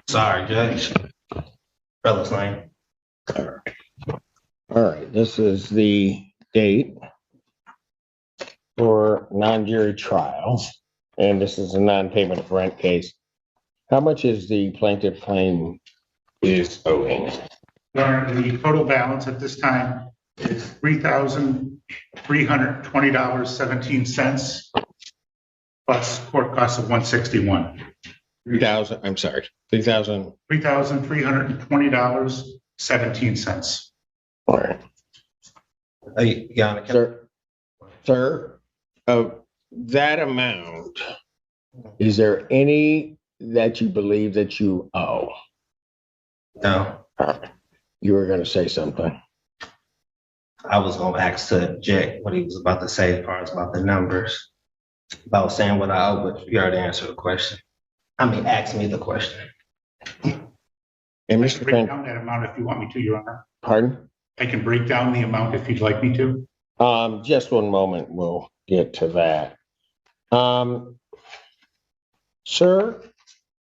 Sorry, Judge. Fellas Lane. All right, this is the date for non-jury trial, and this is a non-payment of rent case. How much is the plaintiff claim is owing? The total balance at this time is $3,320.17 plus court costs of $161. 3,000, I'm sorry, 3,000. $3,320.17. All right. Hey, Your Honor, Sir, of that amount, is there any that you believe that you owe? no, You were going to say something. I was gonna ask to Jack what he was about to say as far as about the numbers. About saying what I owe, but you already answered the question. Ask me the question. And I Mr. can break Finn, down that amount if you want me to, Your Honor. pardon? I can break down the amount if you'd like me to. Just one moment, we'll get to that. Sir,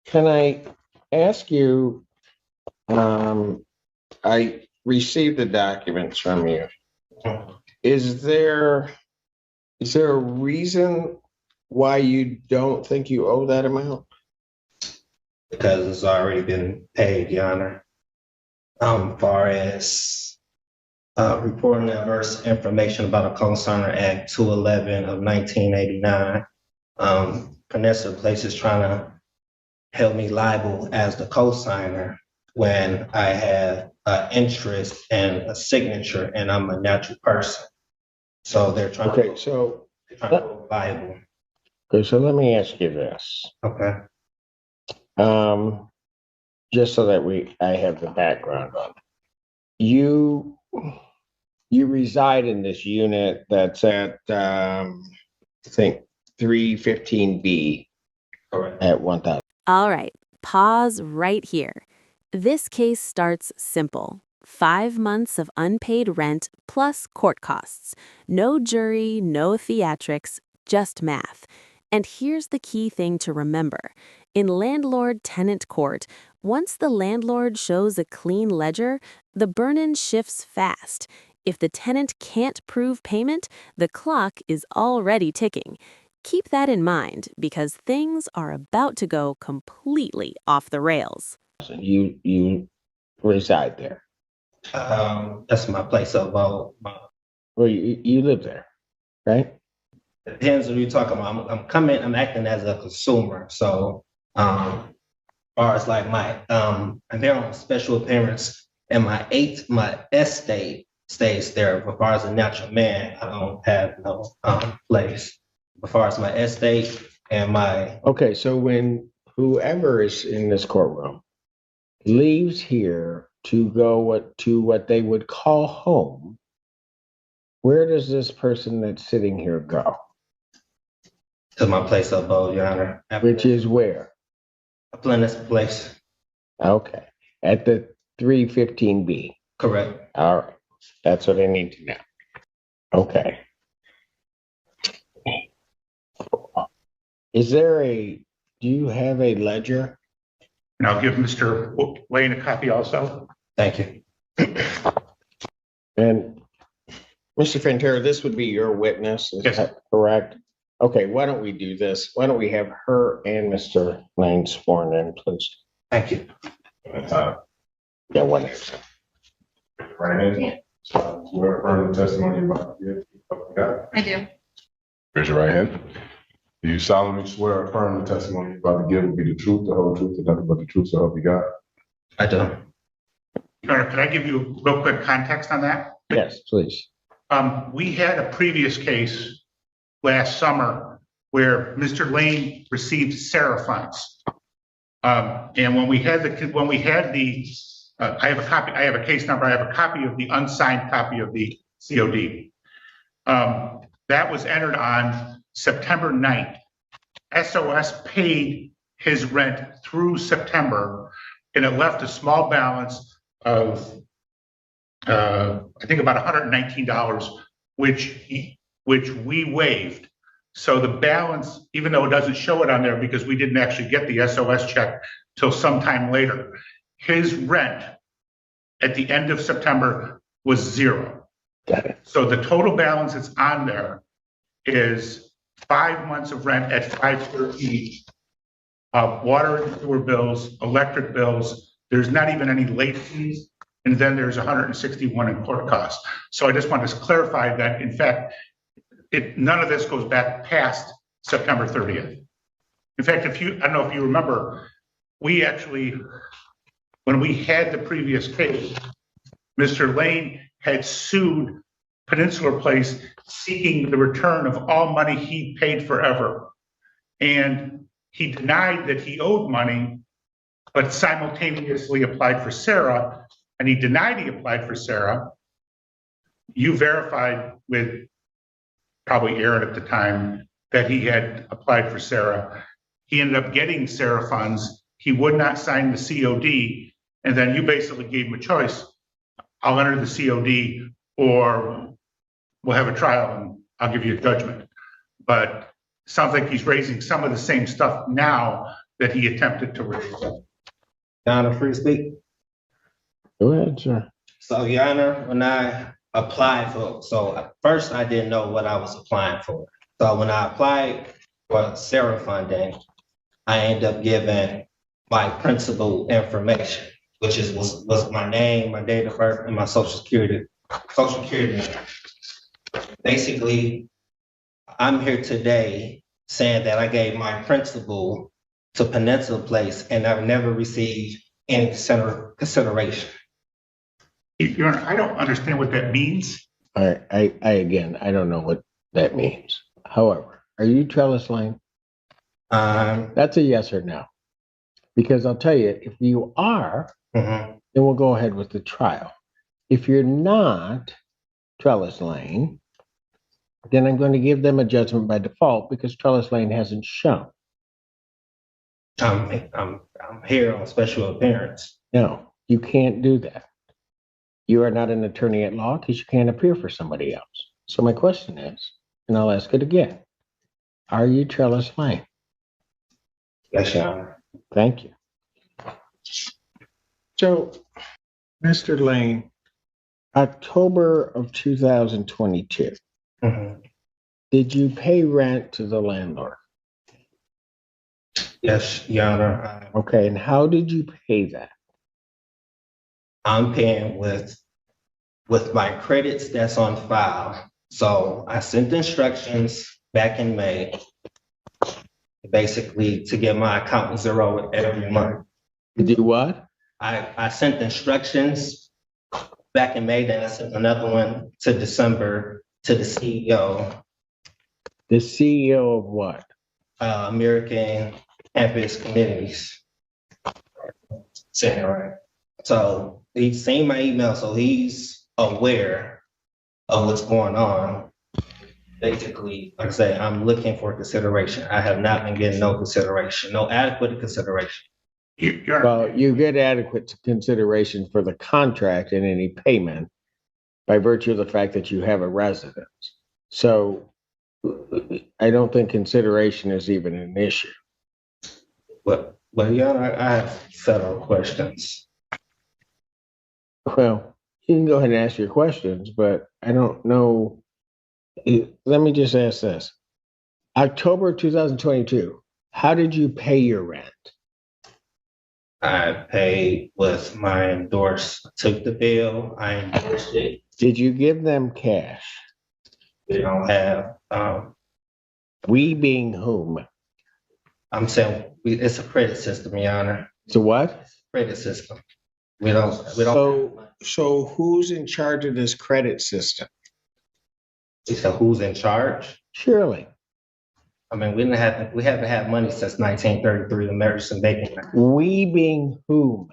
can I ask you, I received the documents from you. Is there a reason why you don't think you owe that amount? Because it's already been paid, Your Honor. Far as reporting adverse information about a co-signer Act 211 of 1989. Vanessa Place is trying to held me liable as the co-signer when I have an interest and a signature and I'm a natural person. So they're trying Okay, to so hold liable. let me ask you this. Okay. Just so that I have the background on it. You reside in this unit that's at, I think 315B Correct. at 1,000. All right, pause right here. This case starts simple. 5 months of unpaid rent plus court costs. No jury, no theatrics, just math. And here's the key thing to remember. In landlord-tenant court, once the landlord shows a clean ledger, the burden shifts fast. If the tenant can't prove payment, the clock is already ticking. Keep that in mind because things are about to go completely off the rails. You reside there. That's my place of Well, you live there, right? depends on who you're talking about. I'm acting as a consumer. So far as like my I'm there on special appearance and my estate stays there. But as far as a natural man, I don't have no place. As far as my estate and my Okay, so when whoever is in this courtroom leaves here to go to what they would call home, where does this person that's sitting here go? to my place of abode, Your Honor. Which is where? Planners Place. Okay, at the 315B. Correct. All right, that's what I need to know. Okay. Do you have a ledger? And I'll give Mr. Lane a copy also. Thank you. And Mr. Fantera, this would be your witness, is Yes. that correct? Okay, why don't we do this? Why don't we have her and Mr. Lane sworn in, please? Thank you. Yeah, one. Right hand. Swear affirm the testimony you're about to give. Okay. I do. Raise your right hand. Do you solemnly swear or affirm the testimony you're about to give will be the truth, the whole truth, and nothing but the truth, so help you God? I do. Your Honor, could I give you real quick context on that? Yes, please. We had a previous case last summer where Mr. Lane received Sarah funds. And when we had I have a copy, I have a case number, I have a copy of the unsigned copy of the COD. That was entered on September 9th. SOS paid his rent through September, and it left a small balance of, I think about $119, which we waived. So the balance, even though it doesn't show it on there because we didn't actually get the SOS check till sometime later. His rent at the end of September was zero. Got it. So the total balance that's on there is 5 months of rent at $513, water and sewer bills, electric bills. There's not even any late fees. And then there's 161 in court costs. So I just wanted to clarify that, in fact, none of this goes back past September 30th. In fact, I don't know if you remember, we actually, when we had the previous case, Mr. Lane had sued Peninsula Place seeking the return of all money he paid forever. And he denied that he owed money, but simultaneously applied for Sarah, and he denied he applied for Sarah. You verified with probably Aaron at the time that he had applied for Sarah. He ended up getting Sarah funds. He would not sign the COD, and then you basically gave him a choice. I'll enter the COD, or we'll have a trial and I'll give you a judgment. But it sounds like he's raising some of the same stuff now that he attempted to raise. Your Honor, free to speak? Go ahead, sir. So, Your Honor, when I applied so first I didn't know what I was applying for. So when I applied for Sarah funding, I ended up giving my principal information, which was my name, my date of birth, and my social security number. Basically, I'm here today saying that I gave my principal to Peninsula Place and I've never received any consideration. Your Honor, I don't understand what that means. I again, I don't know what that means. However, are you Trellis Lane? That's a yes or no. Because I'll tell you, if you are, then we'll go ahead with the trial. If you're not Trellis Lane, then I'm going to give them a judgment by default because Trellis Lane hasn't shown. I'm here on special appearance. No, you can't do that. You are not an attorney at law because you can't appear for somebody else. So my question is, and I'll ask it again, are you Trellis Lane? Yes, Your Honor. Thank you. So, Mr. Lane, October of 2022, did you pay rent to the landlord? Yes, Your Honor. Okay, and how did you pay that? I'm paying with my credits that's on file. So I sent instructions back in May, basically to get my account zero every month. You do what? I sent instructions back in May, then I sent another one to December to the CEO. The CEO of what? American Campus Communities. Saying it right. So he's seen my email, so he's aware of what's going on. Basically, like I say, I'm looking for consideration. I have not been getting no consideration, no adequate consideration. Well, you get adequate consideration for the contract and any payment by virtue of the fact that you have a residence. So I don't think consideration is even an issue. But Your Honor, I have several questions. Well, you can go ahead and ask your questions, but I don't know. Let me just ask this. October 2022, how did you pay your rent? I paid with my took the bill, I endorsed it. Did you give them cash? We don't have, We being whom? I'm saying, it's a credit system, Your Honor. It's a what? Credit system. We don't. So who's in charge of this credit system? So who's in charge? Surely. I mean, we haven't had money since 1933, the Emerson Bacon. We being whom?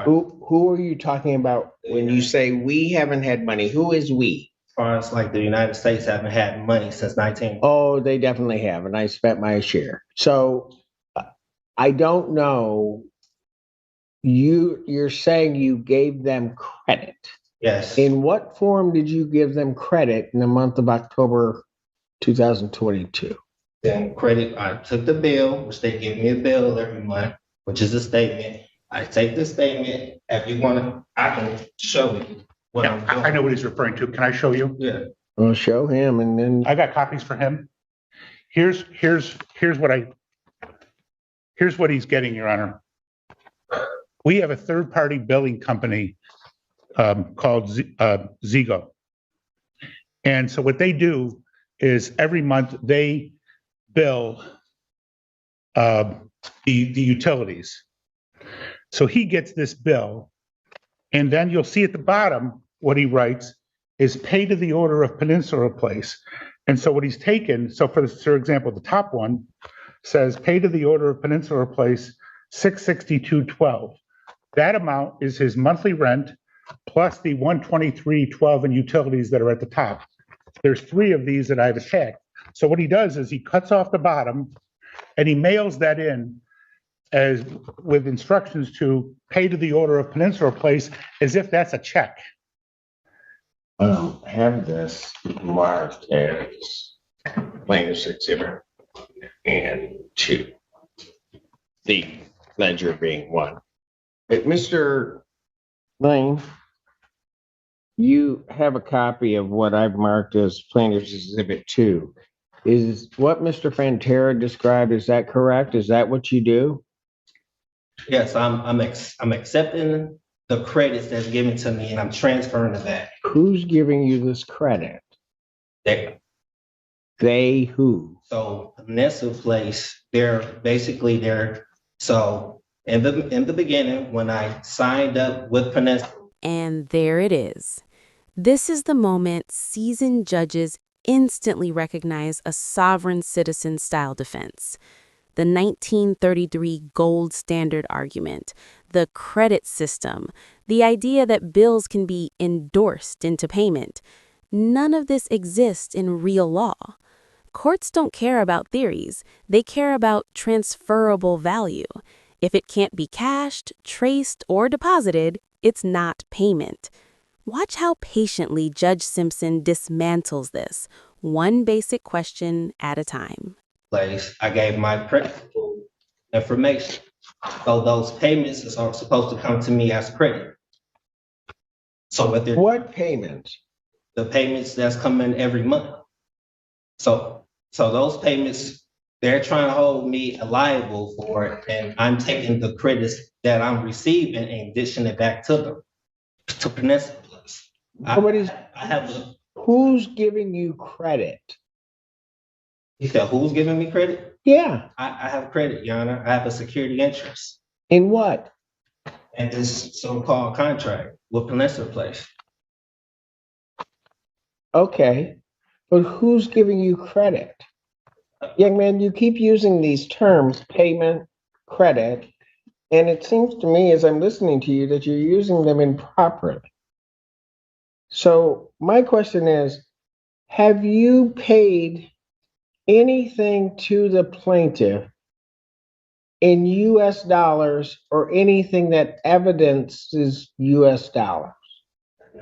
Who are you talking about when you say we haven't had money? Who is we? As far as like the United States haven't had money since 19. Oh, they definitely have, and I spent my share. So I don't know. You're saying you gave them credit. Yes. In what form did you give them credit in the month of October 2022? Then credit, I took the bill, which they give me a bill every month. which is a statement. I take this statement, if you wanna, I can show you what Yeah, I'm doing. I know what he's referring to. Can I show you? Yeah, Well, show him and then, I got copies for him. Here's what he's getting, Your Honor. We have a third-party billing company called Zigo. And so what they do is every month they bill the utilities. So he gets this bill, and then you'll see at the bottom, what he writes is pay to the order of Peninsula Place. And so what he's taken, so for example, the top one says pay to the order of Peninsula Place, $662.12. That amount is his monthly rent plus the $123.12 in utilities that are at the top. There's 3 of these that I've attached. So what he does is he cuts off the bottom and he mails that in as with instructions to pay to the order of Peninsula Place as if that's a check. have this marked as plaintiff's exhibit and 2. The ledger being 1. But Mr. Lane, you have a copy of what I've marked as plaintiff's exhibit 2. Is what Mr. Fantera described, is that correct? Is that what you do? yes, I'm accepting the credits that's given to me and I'm transferring it back. Who's giving you this credit? They who? So Peninsula Place, so in the beginning, when I signed up with Peninsula. And there it is. This is the moment seasoned judges instantly recognize a sovereign citizen style defense. The 1933 gold standard argument, the credit system, the idea that bills can be endorsed into payment. None of this exists in real law. Courts don't care about theories. They care about transferable value. If it can't be cashed, traced, or deposited, it's not payment. Watch how patiently Judge Simpson dismantles this, one basic question at a time. Place, I gave my principal information. So those payments are supposed to come to me as credit. So What payment? the payments that's coming every month. So those payments, they're trying to hold me liable for it, and I'm taking the credits that I'm receiving and dishing it back to them, to Peninsula Place. Who's giving you credit? You said, who's giving me credit? Yeah. I have credit, Your Honor. I have a security interest In what? in this so-called contract with Peninsula Place. Okay. But who's giving you credit? Young man, you keep using these terms, payment, credit, and it seems to me as I'm listening to you that you're using them improperly. So my question is, have you paid anything to the plaintiff in US dollars or anything that evidences US dollars?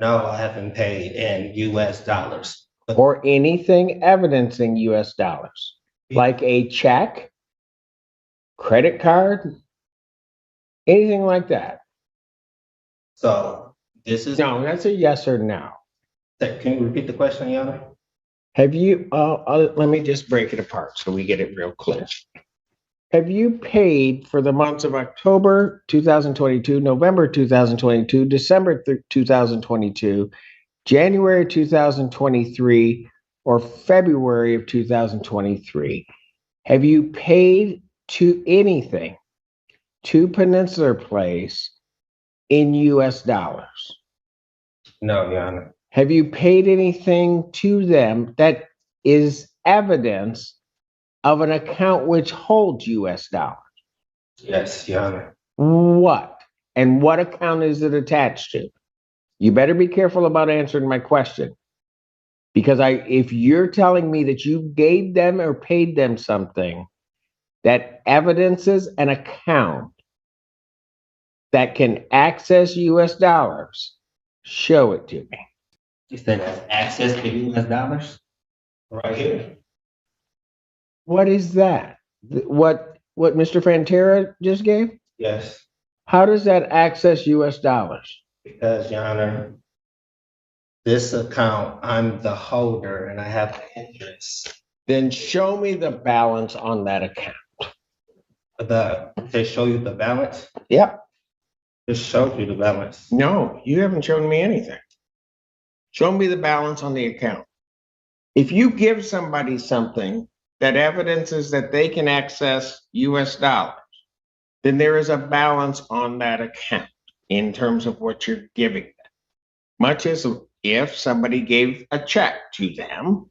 No, I haven't paid in US dollars. Or anything evidencing US dollars? Like a check, credit card, anything like that? So this is. No, that's a yes or no. Can you repeat the question, Your Honor? Have you, let me just break it apart so we get it real clear. Have you paid for the months of October 2022, November 2022, December 2022, January 2023, or February of 2023? Have you paid to anything to Peninsula Place in US dollars? No, Your Honor. Have you paid anything to them that is evidence of an account which holds US dollars? Yes, Your Honor. What? And what account is it attached to? You better be careful about answering my question. Because if you're telling me that you gave them or paid them something that evidences an account that can access US dollars, show it to me. You said that's access to US dollars? Right here. What is that? What Mr. Fantera just gave? Yes, How does that access US dollars? because, Your Honor, this account, I'm the holder and I have the interest. Then show me the balance on that account. To show you the balance, Yep. just showed you the balance. No, you haven't shown me anything. Show me the balance on the account. If you give somebody something that evidences that they can access US dollars, then there is a balance on that account in terms of what you're giving them. Much as if somebody gave a check to them,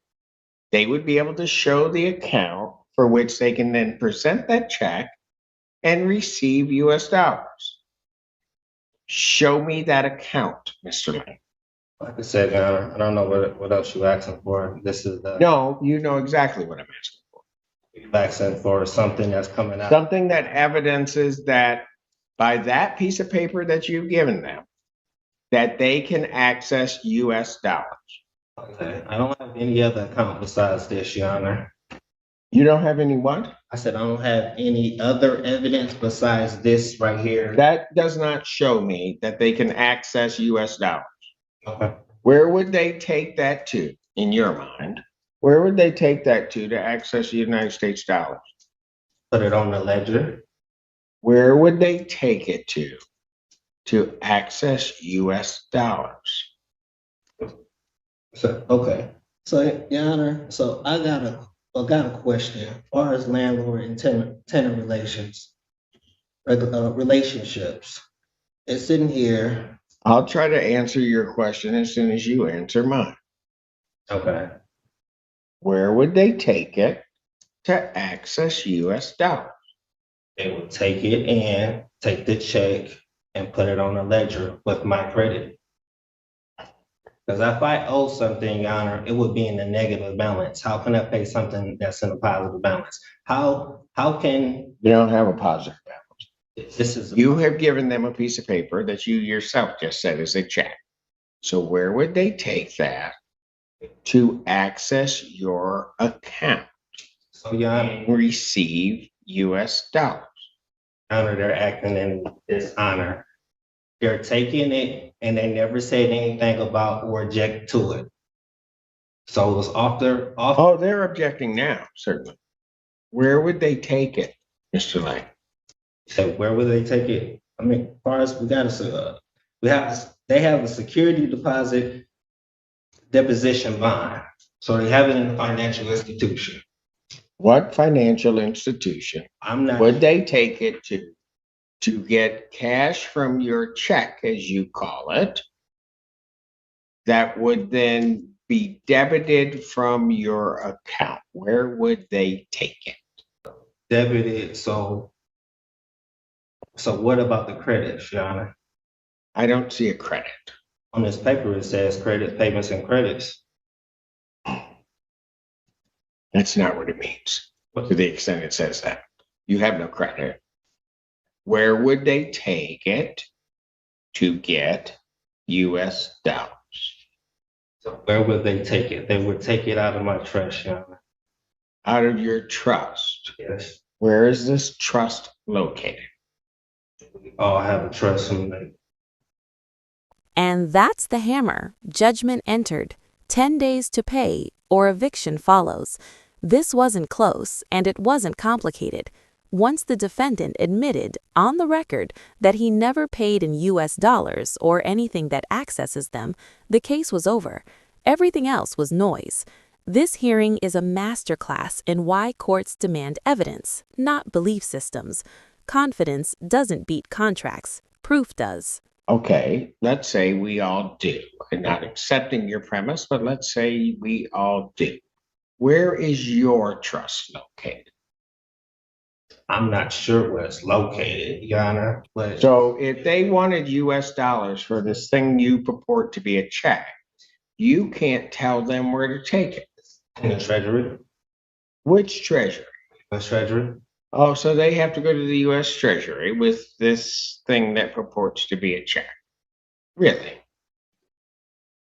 they would be able to show the account for which they can then present that check and receive US dollars. Show me that account, Mr. Lane. Like I said, Your Honor, I don't know what else you're asking for. This is the, No, you know exactly what I'm asking. you're asking for something that's coming out. Something that evidences that by that piece of paper that you've given them, that they can access US dollars. Okay, I don't have any other account besides this, Your Honor. You don't have any what? I said I don't have any other evidence besides this right here. That does not show me that they can access US dollars. Okay. Where would they take that to, in your mind? Where would they take that to access the United States dollars? Put it on the ledger. Where would they take it to access US dollars? So, okay. So, Your Honor, so I got a question. As far as landlord and tenant relations, relationships, it's sitting here. I'll try to answer your question as soon as you answer mine. Okay. Where would they take it to access US dollars? They would take it and take the check and put it on a ledger with my credit. Because if I owe something, Your Honor, it would be in a negative balance. How can I pay something that's in a positive balance? How can You don't have a positive balance. this is You have given them a piece of paper that you yourself just said is a check. So where would they take that to access your account so, Your Honor, and receive US dollars? they're acting in dishonor. They're taking it and they never said anything about or object to it. So it was off. Oh, they're objecting now, certainly. Where would they take it, Mr. Lane? So where would they take it? I mean, as far as they have a security deposit deposition bond. So they have it in a financial institution. What financial institution I'm not. would they take it to get cash from your check, as you call it, that would then be debited from your account? Where would they take it? Debited. So what about the credits, Your Honor? I don't see a credit. On this paper, it says credit payments and credits. That's not what it means, to the extent it says that. You have no credit. Where would they take it to get US dollars? So where would they take it? They would take it out of my trust, Your Honor. Out of your trust. Yes. Where is this trust located? We all have a trust in them. And that's the hammer. Judgment entered. 10 days to pay, or eviction follows. This wasn't close, and it wasn't complicated. Once the defendant admitted, on the record, that he never paid in US dollars or anything that accesses them, the case was over. Everything else was noise. This hearing is a masterclass in why courts demand evidence, not belief systems. Confidence doesn't beat contracts. Proof does. Okay, let's say we all do. I'm not accepting your premise, but let's say we all do. Where is your trust located? I'm not sure where it's located, Your Honor, but So if they wanted US dollars for this thing you purport to be a check, you can't tell them where to take it. in the Treasury, Which treasury? the Treasury, Oh, so they have to go to the US Treasury with this thing that purports to be a check. Really?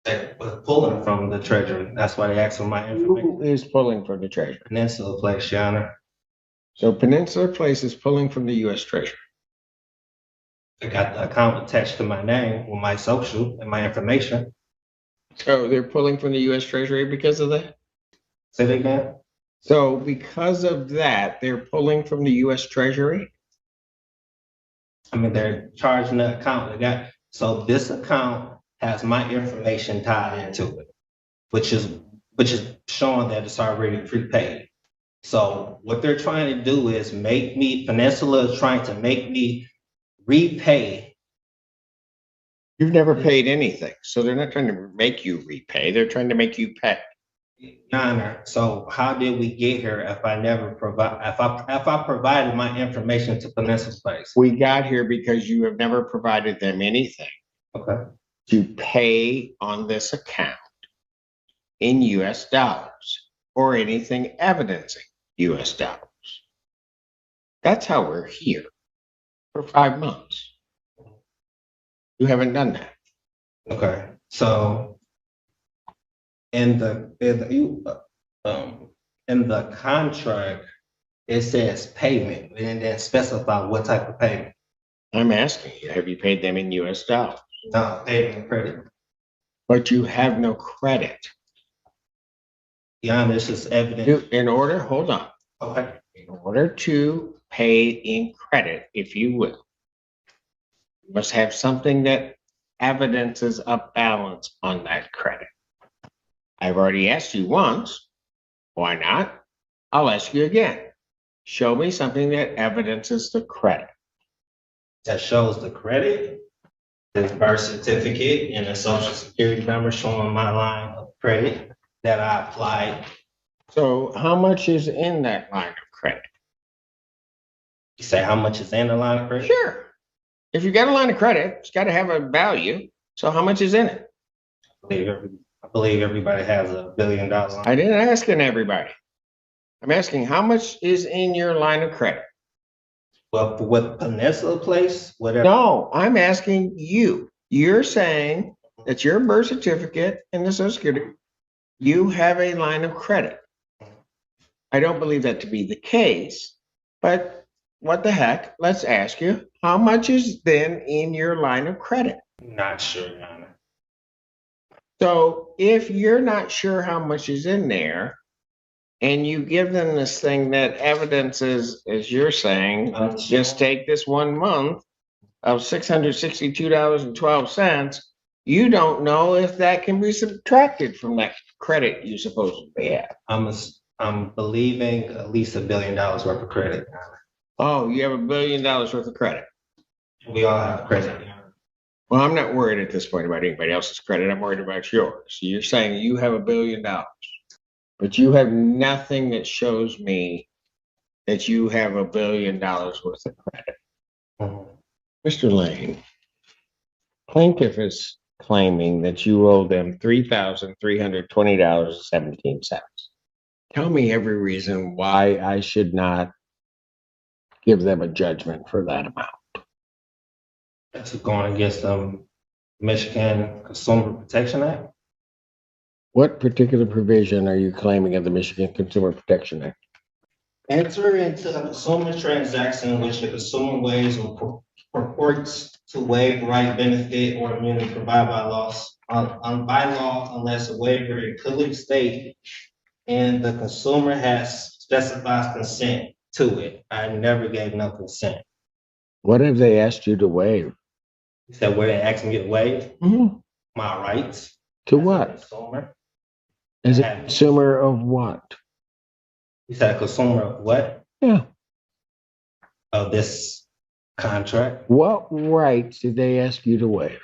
they were pulling from the Treasury. That's why they asked for my Who information. is pulling from the treasury? Peninsula Place, Your Honor. So Peninsula Place is pulling from the US Treasury. I got the account attached to my name with my social and my information. So they're pulling from the US Treasury because of that? Say it again. So because of that, they're pulling from the US Treasury? I mean, they're charging the account. So this account has my information tied into it, which is showing that it's already prepaid. So what they're trying to do is Peninsula is trying to make me repay. You've never paid anything, so they're not trying to make you repay, they're trying to make you pay. Your Honor, so how did we get here if I never if I provided my information to Peninsula Place? We got here because you have never provided them anything Okay. to pay on this account in US dollars or anything evidencing US dollars. That's how we're here for 5 months. You haven't done that. Okay. So in the contract, it says payment and then specify what type of payment. I'm asking you, have you paid them in US dollars? No, payment credit. But you have no credit. Your Honor, this is evident. Hold on. Okay. In order to pay in credit, if you will, you must have something that evidences a balance on that credit. I've already asked you once. Why not? I'll ask you again. Show me something that evidences the credit. That shows the credit, the birth certificate, and the social security number showing my line of credit that I applied. So how much is in that line of credit? You say how much is in the line of credit? Sure. If you got a line of credit, it's got to have a value. So how much is in it? I believe everybody has $1 billion. I didn't ask everybody. I'm asking how much is in your line of credit? Well, for what Peninsula Place, whatever. No, I'm asking you. You're saying that your birth certificate and the social security, you have a line of credit. I don't believe that to be the case, but what the heck? Let's ask you, how much is then in your line of credit? Not sure, Your Honor. So if you're not sure how much is in there, and you give them this thing that evidences, as you're saying, just take this 1 month of $662.12, you don't know if that can be subtracted from that credit you supposedly have. I'm believing at least $1 billion worth of credit, Your Honor. Oh, you have $1 billion worth of credit. We all have credit, Your Honor. Well, I'm not worried at this point about anybody else's credit. I'm worried about yours. You're saying you have $1 billion, but you have nothing that shows me that you have $1 billion worth of credit. Mhm. Mr. Lane, plaintiff is claiming that you owe them $3,320.17. Tell me every reason why I should not give them a judgment for that amount. That's going against the Michigan Consumer Protection Act. What particular provision are you claiming of the Michigan Consumer Protection Act? Enter into a consumer transaction in which the consumer waives or purports to waive right, benefit, or immunity provided by law, unless a waiver is clearly stated and the consumer has specified consent to it. I never gave no consent. What have they asked you to waive? You said, where they asked me to waive Mhm. my rights. To as a what? consumer. As a consumer of what? You said a consumer of what? Yeah. Of this contract, What rights did they ask you to waive?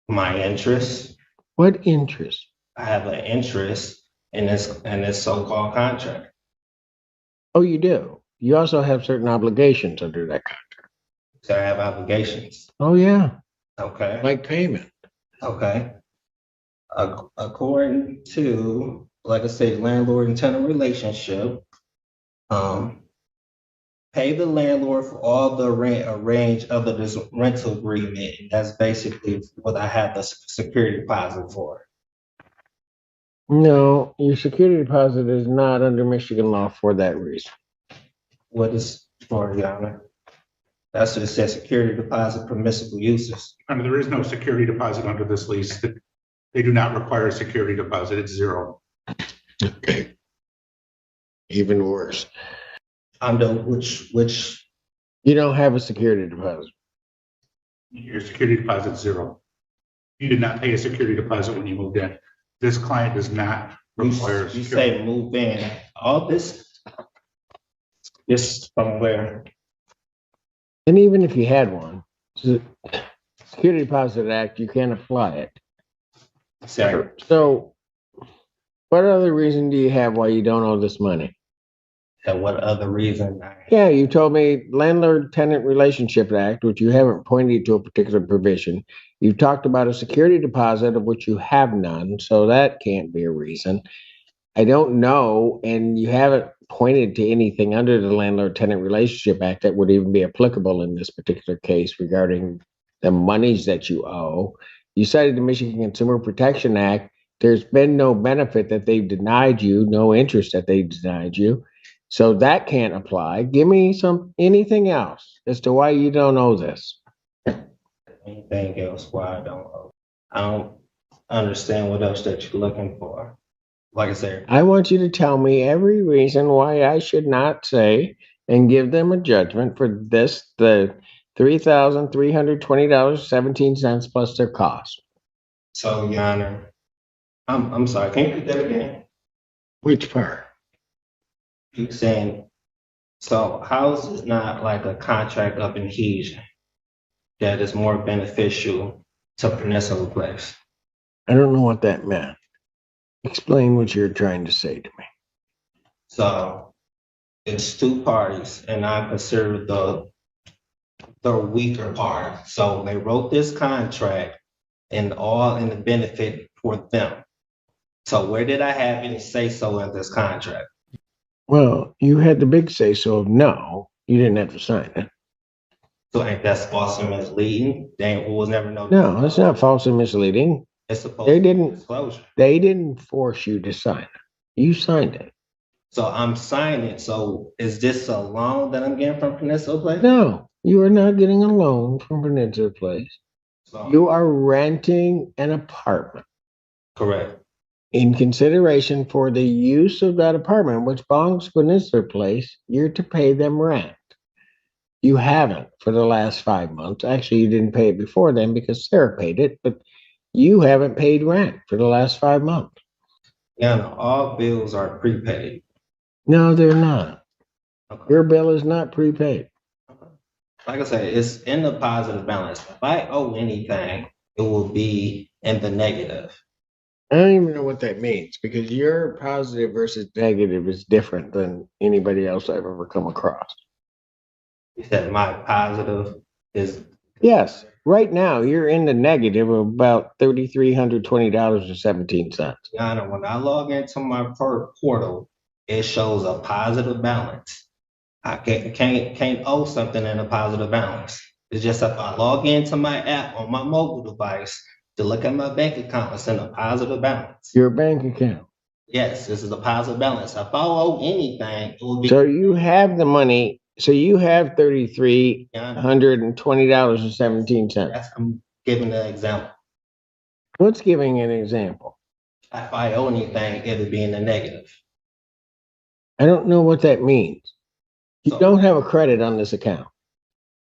my interest. What interest? I have an interest in this so-called contract. Oh, you do. You also have certain obligations under that contract. So I have obligations. Oh, yeah. Okay. Like payment. Okay. According to, like I said, landlord and tenant relationship, pay the landlord for all the rent arranged under this rental agreement. And that's basically what I have the security deposit for. No, your security deposit is not under Michigan law for that reason. What is for, Your Honor? That's what it says, security deposit permissible uses. And there is no security deposit under this lease. They do not require a security deposit. It's zero. Okay. Even worse. Under which, You don't have a security deposit. Your security deposit is zero. You did not pay a security deposit when you moved in. This client does not require a you security. say move in, all this from where? And even if you had one, the Security Deposit Act, you can't apply it. Sorry. So what other reason do you have why you don't owe this money? And what other reason? Yeah, you told me Landlord-Tenant Relationship Act, which you haven't pointed to a particular provision. You've talked about a security deposit of which you have none, so that can't be a reason. I don't know, and you haven't pointed to anything under the Landlord-Tenant Relationship Act that would even be applicable in this particular case regarding the monies that you owe. You cited the Michigan Consumer Protection Act. There's been no benefit that they've denied you, no interest that they've denied you. So that can't apply. Give me anything else as to why you don't owe this. Anything else why I don't owe? I don't understand what else that you're looking for. Like I said, I want you to tell me every reason why I should not say and give them a judgment for this, the $3,320.17 plus their cost. so Your Honor, I'm sorry, can you repeat that again? Which part? You saying, so how is this not like a contract of adhesion that is more beneficial to Peninsula Place? I don't know what that meant. Explain what you're trying to say to me. So it's two parties, and I consider the weaker part. So they wrote this contract and all in the benefit for them. So where did I have any say so in this contract? Well, you had the big say so of no, you didn't have to sign it. So ain't that false and misleading? They will never know. No, it's not false and misleading. It's supposed They to be didn't. disclosure. They didn't force you to sign it. You signed it. So I'm signing. So is this a loan that I'm getting from Peninsula Place? No, you are not getting a loan from Peninsula Place. So, You are renting an apartment correct. in consideration for the use of that apartment, which belongs to Peninsula Place. You're to pay them rent. You haven't for the last 5 months. Actually, you didn't pay it before then because Sarah paid it, but you haven't paid rent for the last 5 months. Yeah, no, all bills are prepaid. No, they're not. Okay. Your bill is not prepaid. Like I said, it's in the positive balance. If I owe anything, it will be in the negative. I don't even know what that means because your positive versus negative is different than anybody else I've ever come across. You said my positive is. Yes, right now you're in the negative of about $3,320.17. Yana, when I log into my portal, it shows a positive balance. I can't owe something in a positive balance. It's just if I log into my app on my mobile device to look at my bank account, it's in a positive balance. Your bank account. Yes, this is a positive balance. If I owe anything, it will be. So you have the money. So you have $3,320.17. I'm giving an example. What's giving an example? If I owe anything, it'll be in the negative. I don't know what that means. You don't have a credit on this account.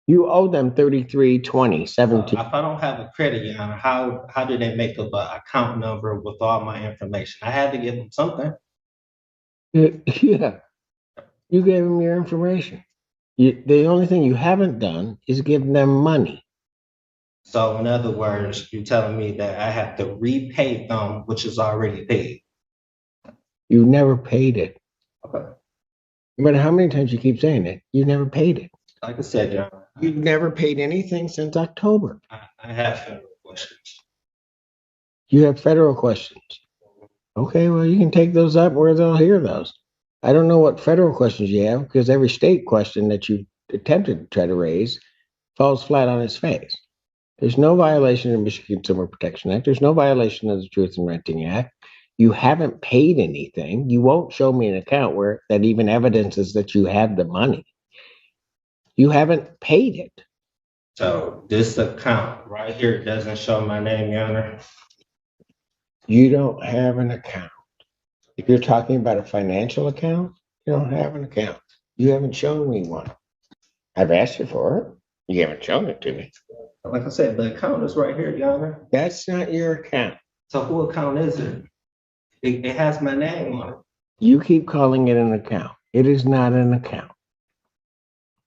You owe them $33.20.17. If I don't have a credit, Yana, how do they make up an account number with all my information? I had to give them something. Yeah, you gave them your information. The only thing you haven't done is give them money. So in other words, you're telling me that I have to repay them, which is already paid. You never paid it. Okay. No matter how many times you keep saying it, you never paid it. Like I said, John, You've never paid anything since October. I have federal questions. You have federal questions. Okay, well, you can take those up where they'll hear those. I don't know what federal questions you have because every state question that you attempted to try to raise falls flat on its face. There's no violation of the Michigan Consumer Protection Act. There's no violation of the Truth in Renting Act. You haven't paid anything. You won't show me an account where that even evidences that you have the money. You haven't paid it. So this account right here doesn't show my name, Your Honor. You don't have an account. If you're talking about a financial account, you don't have an account. You haven't shown me one. I've asked you for it. You haven't shown it to me. Like I said, the account is right here, Your Honor. That's not your account. So who account is it? It has my name on it. You keep calling it an account. It is not an account.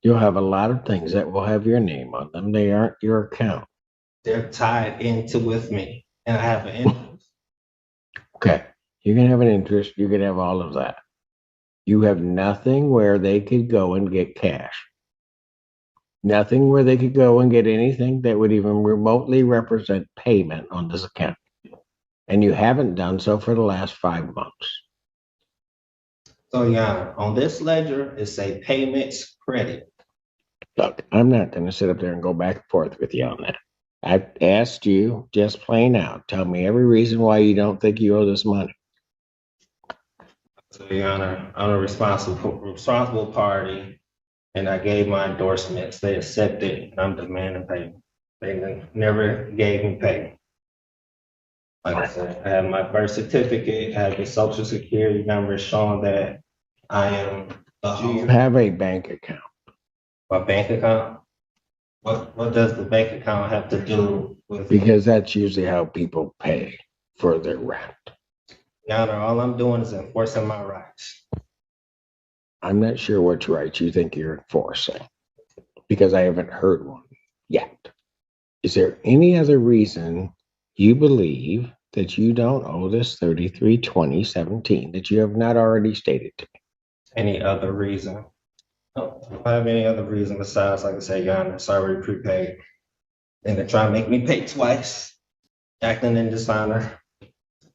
You'll have a lot of things that will have your name on them. They aren't your account. They're tied into with me, and I have an interest. Okay. You can have an interest. You can have all of that. You have nothing where they could go and get cash. Nothing where they could go and get anything that would even remotely represent payment on this account. And you haven't done so for the last 5 months. So, Your Honor, on this ledger, it say payments credit. Look, I'm not going to sit up there and go back and forth with you on that. I've asked you just plain out. Tell me every reason why you don't think you owe this money. So, Your Honor, I'm a responsible party, and I gave my endorsements. They accepted, and I'm demanding payment. They never gave me payment. Like I said, I have my birth certificate, I have the social security number showing that I am the Do you home. have a bank account? My bank account? What does the bank account have to do with? Because that's usually how people pay for their rent. Your Honor, all I'm doing is enforcing my rights. I'm not sure which rights you think you're enforcing because I haven't heard one yet. Is there any other reason you believe that you don't owe this 332017 that you have not already stated to me? Any other reason? No, I don't have any other reason besides, like I said, Your Honor, it's already prepaid. And they're trying to make me pay twice, acting in dishonor,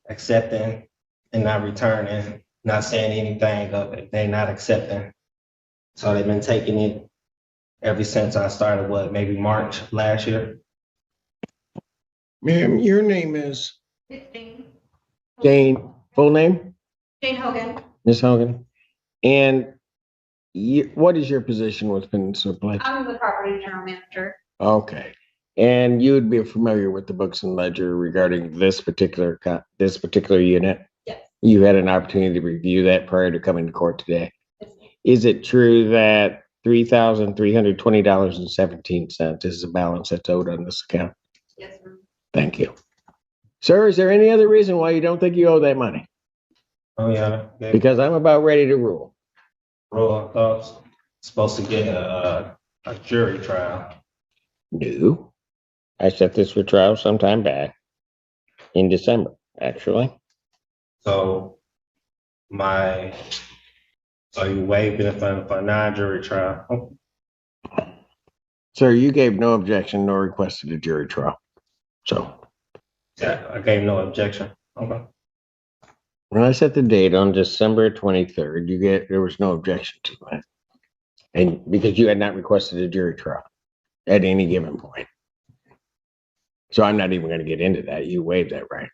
accepting and not returning, not saying anything of it. They're not accepting. So they've been taking it ever since I started, maybe March last year? Ma'am, your name is It's Jane. Jane, full name? Jane Hogan. Miss Hogan. And what is your position with Peninsula Place? I'm the property general manager. Okay. And you would be familiar with the books and ledger regarding this particular unit? Yes. You had an opportunity to review that prior to coming to court today. Yes. Is it true that $3,320.17 is the balance that's owed on this account? Yes, sir. Thank you. Sir, is there any other reason why you don't think you owe that money? Oh, yeah. Because I'm about ready to rule. Bro, I thought I was supposed to get a jury trial. No. I set this for trial sometime back in December, actually. So you waived it for a non-jury trial? Oh, Sir, you gave no objection nor requested a jury trial. So yeah, I gave no objection. Okay. when I set the date on December 23rd, there was no objection to that. And because you had not requested a jury trial at any given point. So I'm not even going to get into that. You waived that right.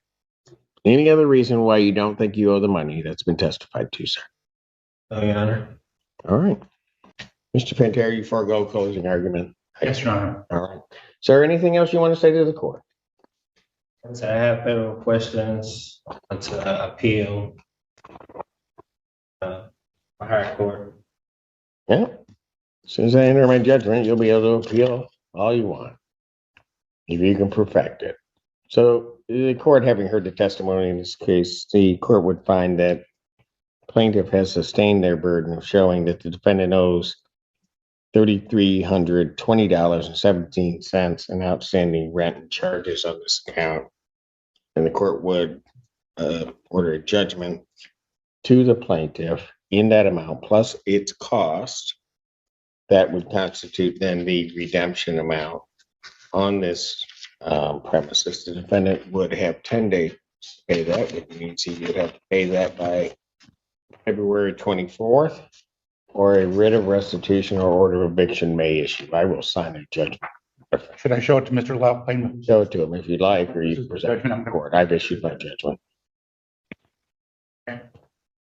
Any other reason why you don't think you owe the money that's been testified to, sir? Oh, Your Honor. All right. Mr. Pantera, you forego closing argument. Yes, Your Honor. All right. Sir, anything else you want to say to the court? So I have federal questions to appeal a higher court. Yeah. As soon as I enter my judgment, you'll be able to appeal all you want, if you can perfect it. So the court, having heard the testimony in this case, the court would find that plaintiff has sustained their burden of showing that the defendant owes $3,320.17 in outstanding rent and charges on this account. And the court would order a judgment to the plaintiff in that amount, plus its cost. That would constitute then the redemption amount on this premises. The defendant would have 10 days to pay that, which means he would have to pay that by February 24th, or a writ of restitution or order of eviction may issue. I will sign a judgment. Should I show it to Mr. Loughlin? Show it to him if you'd like, or you This is can the present it to judgment the I'm court. I've issued my judgment. Okay.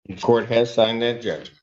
The court has signed that judgment.